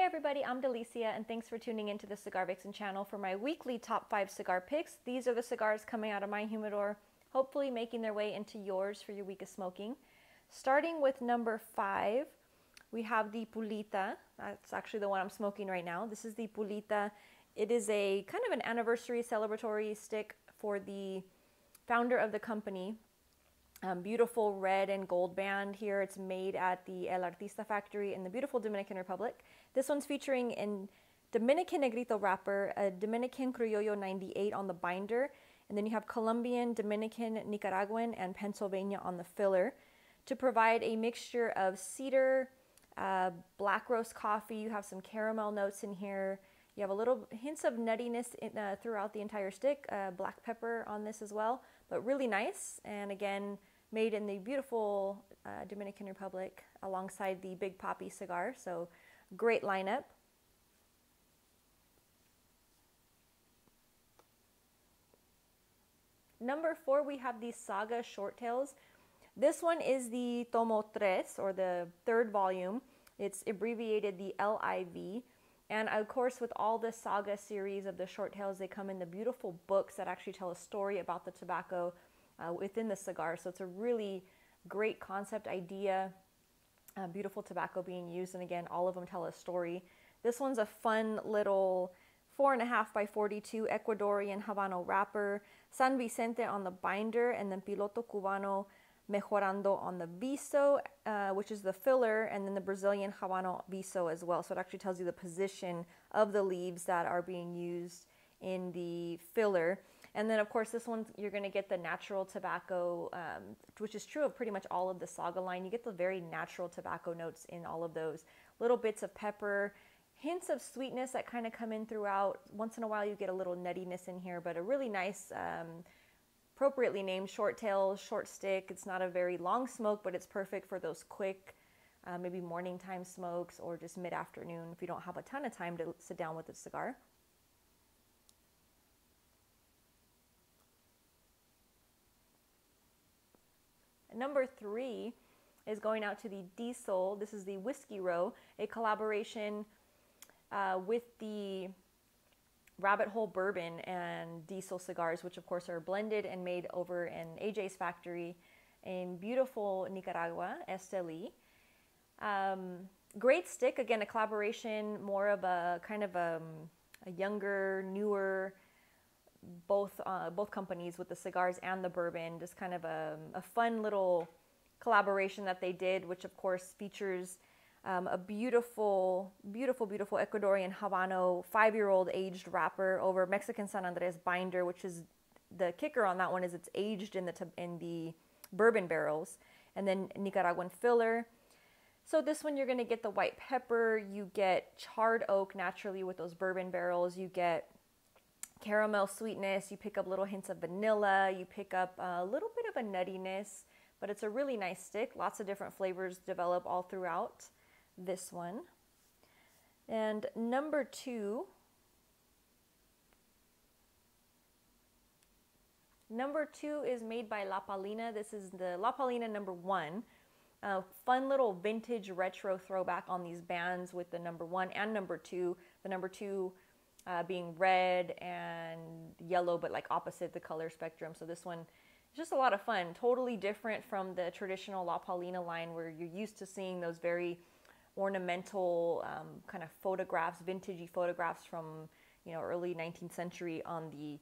everybody, I'm Delicia and thanks for tuning into the Cigar Vixen channel for my weekly top 5 cigar picks. These are the cigars coming out of my humidor, hopefully making their way into yours for your week of smoking. Starting with number 5, we have the Pulita. That's actually the one I'm smoking right now. This is the Pulita. It is a kind of an anniversary celebratory stick for the founder of the company. Beautiful red and gold band here. It's made at the El Artista factory in the beautiful Dominican Republic. This one's featuring a Dominican Negrito wrapper, a Dominican Criollo 98 on the binder, and then you have Colombian, Dominican, Nicaraguan, and Pennsylvania on the filler to provide a mixture of cedar, black roast coffee. You have some caramel notes in here. You have a little hints of nuttiness throughout the entire stick, black pepper on this as well, but really nice. And again, made in the beautiful Dominican Republic alongside the Big Poppy cigar. So great lineup. Number 4, we have the Saga Short Tails. This one is the Tomo Tres, or the third volume. It's abbreviated the LIV. And of course, with all the Saga series of the short tails, they come in the beautiful books that actually tell a story about the tobacco within the cigar. So it's a really great concept idea, beautiful tobacco being used. And again, all of them tell a story. This one's a fun little 4.5 by 42 Ecuadorian Habano wrapper, San Vicente on the binder, and then Piloto Cubano Mejorando on the Viso, which is the filler, and then the Brazilian Habano Viso as well. So it actually tells you the position of the leaves that are being used in the filler. And then of course this one, you're going to get the natural tobacco, which is true of pretty much all of the Saga line. You get the very natural tobacco notes in all of those. Little bits of pepper, hints of sweetness that kind of come in throughout. Once in a while you get a little nuttiness in here, but a really nice, appropriately named short tail, short stick. It's not a very long smoke, but it's perfect for those quick, maybe morning time smokes or just mid-afternoon if you don't have a ton of time to sit down with a cigar. Number 3 is going out to the Diesel. This is the Whiskey Row, a collaboration with the Rabbit Hole Bourbon and Diesel cigars, which of course are blended and made over in AJ's factory in beautiful Nicaragua, Esteli. Great stick, again, a collaboration, more of a kind of a younger, newer, both companies with the cigars and the bourbon, just kind of a fun little collaboration that they did, which of course features a beautiful, beautiful, beautiful Ecuadorian Habano 5-year-old aged wrapper over Mexican San Andres binder, which is the kicker on that one is it's aged in the bourbon barrels, and then Nicaraguan filler. So this one you're going to get the white pepper, you get charred oak naturally with those bourbon barrels, you get caramel sweetness, you pick up little hints of vanilla, you pick up a little bit of a nuttiness, but it's a really nice stick. Lots of different flavors develop all throughout this one. And number 2 is made by La Palina. This is the La Palina number 1. Fun little vintage retro throwback on these bands with the number 1 and number 2. The number 2 being red and yellow, but like opposite the color spectrum. So this one is just a lot of fun. Totally different from the traditional La Palina line where you're used to seeing those very ornamental kind of photographs, vintagey photographs from, you know, early 19th century on the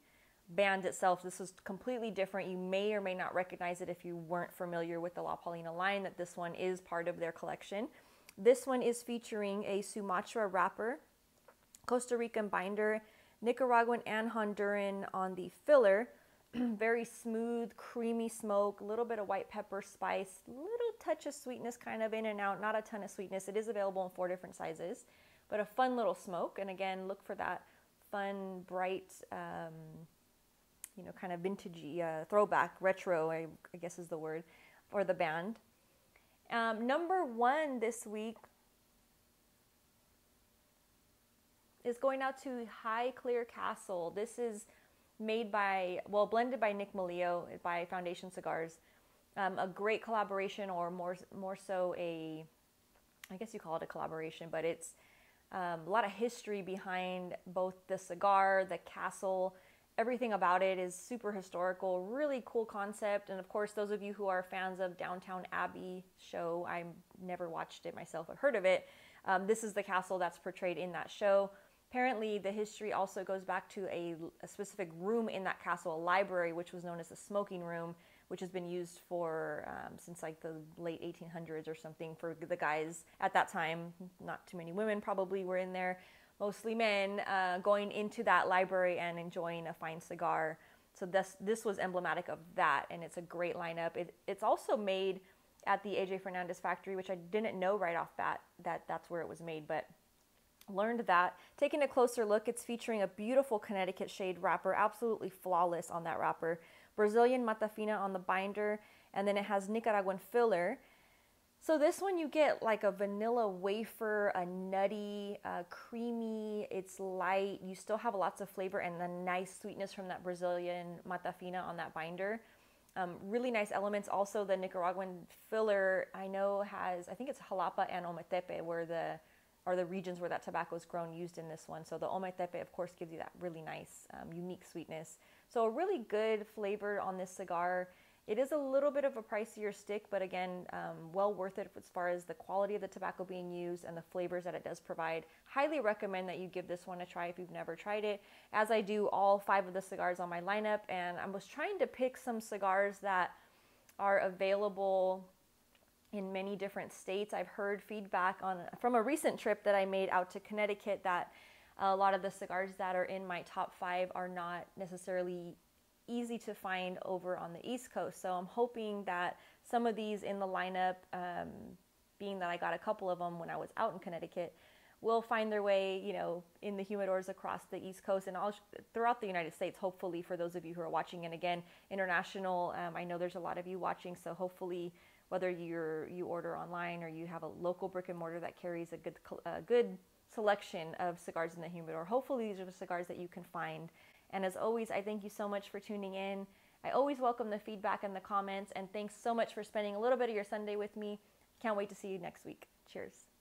band itself. This is completely different. You may or may not recognize it if you weren't familiar with the La Palina line, that this one is part of their collection. This one is featuring a Sumatra wrapper, Costa Rican binder, Nicaraguan and Honduran on the filler. Very smooth, creamy smoke, a little bit of white pepper spice, little touch of sweetness kind of in and out, not a ton of sweetness. It is available in 4 different sizes, but a fun little smoke. And again, look for that fun, bright, you know, kind of vintagey throwback, retro, I guess is the word, or the band. Number 1 this week is going out to High Clear Castle. This is made by, well, blended by Nick Malillo by Foundation Cigars. A great collaboration, or more so a, I guess you call it a collaboration, but it's A lot of history behind both the cigar, the castle. Everything about it is super historical, really cool concept. And of course, those of you who are fans of Downtown Abbey show, I never watched it myself, I've heard of it. This is the castle that's portrayed in that show. Apparently, the history also goes back to a specific room in that castle, a library, which was known as the smoking room, which has been used for since like the late 1800s or something for the guys at that time. Not too many women probably were in there, mostly men, going into that library and enjoying a fine cigar. So this was emblematic of that, and it's a great lineup. It's also made at the AJ Fernandez factory, which I didn't know right off bat that's where it was made, but learned that. Taking a closer look, it's featuring a beautiful Connecticut shade wrapper, absolutely flawless on that wrapper. Brazilian Matafina on the binder, and then it has Nicaraguan filler. So this one you get like a vanilla wafer, a nutty, creamy, it's light. You still have lots of flavor and the nice sweetness from that Brazilian Matafina on that binder. Really nice elements. Also the Nicaraguan filler I know has, I think it's Jalapa and Ometepe are the regions where that tobacco is grown used in this one. So the Ometepe of course gives you that really nice unique sweetness. So a really good flavor on this cigar. It is a little bit of a pricier stick, but again, well worth it as far as the quality of the tobacco being used and the flavors that it does provide. Highly recommend that you give this one a try if you've never tried it, as I do all 5 of the cigars on my lineup. And I was trying to pick some cigars that are available in many different states. I've heard feedback from a recent trip that I made out to Connecticut that a lot of the cigars that are in my top 5 are not necessarily easy to find over on the East Coast. So I'm hoping that some of these in the lineup, being that I got a couple of them when I was out in Connecticut, will find their way, in the humidors across the East Coast and all throughout the United States, hopefully, for those of you who are watching. And again, international, I know there's a lot of you watching, so hopefully whether you order online or you have a local brick and mortar that carries a good selection of cigars in the humidor, hopefully these are the cigars that you can find. And as always, I thank you so much for tuning in. I always welcome the feedback and the comments, and thanks so much for spending a little bit of your Sunday with me. Can't wait to see you next week. Cheers.